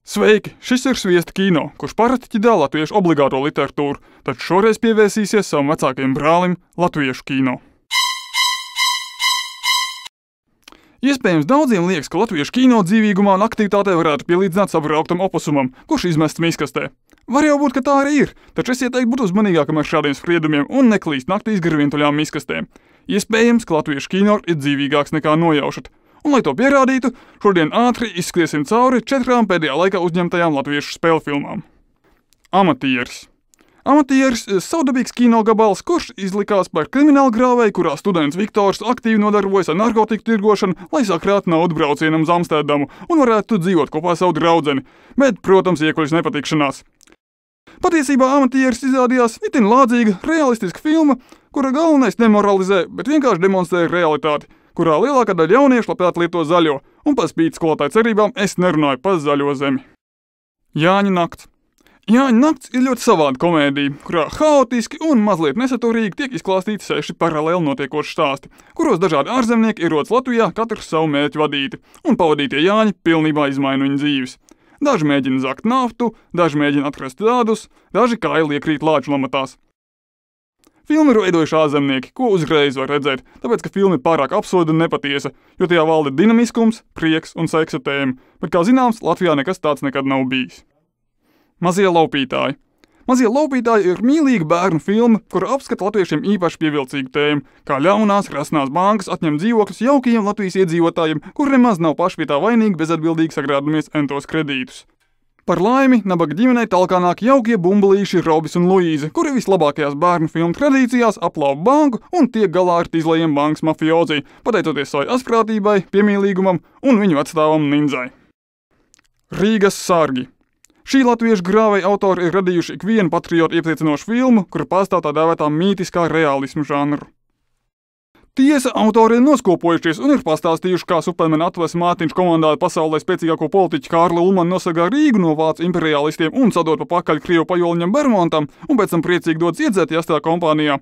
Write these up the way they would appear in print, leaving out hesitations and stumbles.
Sveiki! Šis ir Sviesta kino, kurš parasti ķidā latviešu obligāto literatūru, taču šoreiz pievērsīsies savam vecākajam brālim latviešu kino. Iespējams, daudziem liekas, ka latviešu kino dzīvīgumā un aktivitātē varētu pielīdzināt sabrauktam opusumam, kurš izmests miskastē. Var jau būt, ka tā arī ir, taču es ieteiktu būt uzmanīgākam ar šādiem spriedumiem un neklīst naktīs gar vientuļām miskastēm. Iespējams, ka latviešu kino ir dzīvīgāks nekā nojaušat. Un, lai to pierādītu, šodien ātri izskriesim cauri 4 pēdējā laikā uzņemtajām latviešu spēļu filmām. Amatieris. Amatieris ir savdabīgs kino gabals, kurš izlikās par kriminālu grāvēju, kurā students Viktors aktīvi nodarbojas ar narkotiku tirgošanu, lai sakrātu naudu braucienam uz Amsterdamu un varētu dzīvot kopā ar savu draudzeni, bet, protams, iekuļas nepatikšanās. Patiesībā Amatieris izrādījās itin lādzīga, realistiska filma, kura galvenais nemoralizē, bet vienkārši demonstrē realitāti, kurā lielākā daļa jauniešu labprāt lieto zaļo, un par spīti skolotāju cerībām es nerunāju par zaļo zemi. Jāņa nakts. Jāņa nakts ir ļoti savāda komēdija, kurā haotiski un mazliet nesaturīgi tiek izklāstīti 6 paralēli notiekoši stāsti, kuros dažādi ārzemnieki ierodas Latvijā katrs savu mērķu vadīti, un pavadītie Jāņi pilnībā izmaina viņu dzīves. Daži mēģina zakt naftu, daži mēģina atrast tādus, daži kaili iekrīt lāču lamatās. Filmu ir veidojuši ārzemnieki, ko uzreiz var redzēt, tāpēc, ka filma ir pārāk absurda un nepatiesa, jo tajā valda dinamiskums, prieks un seksa tēma, bet, kā zināms, Latvijā nekas tāds nekad nav bijis. Mazie laupītāji. Mazie laupītāji ir mīlīga bērnu filma, kura apskata latviešiem īpaši pievilcīgu tēmu, kā ļaunās, krasnās bankas atņem dzīvokļus jaukajiem Latvijas iedzīvotājiem, kuri nemaz nav paši pie tā vainīgi bezatbildīgi sagrādamies entos kredītus. Par laimi, nabaga ģimenei talkā nāk jaukie bumbulīši Robis un Luīze, kuri vislabākajās bērnu filmu tradīcijās aplaupa banku un tiek galā ar tīzlajiem bankas mafiozī, pateicoties savai asprātībai, piemīlīgumam un viņu vecstāvam nindzai. Rīgas sargi. Šī latviešu grāvēja autori ir radījuši ikvienu patriotu iepriecinošu filmu, kura pārstāv tā dēvētā mītiskā realismu žanru. Tiesa, autori ir noskopojušies un ir pastāstījuši, kā Supermana atveses Mārtiņš komandā pasaulē spēcīgāko politiķu Kārli Ulmanu nosargā Rīgu no vācu imperialistiem un sadod pa pakaļ Krievu pajoliņam Bermontam un pēc tam priecīgi dodas iedzēt Jastrā kompānijā.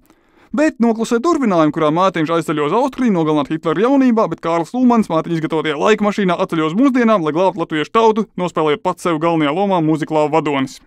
Bet noklusē turpinājumu, kurā Mārtiņš aizceļo uz Austriju nogalināt Hitleru jaunībā, bet Kārlis Ulmans Mārtiņa izgatavotajā laika mašīnā atceļo uz mūsdienām, lai glābtu latviešu tautu, nospēlējot pats sev galvenajā lomā mūziklā vadonis.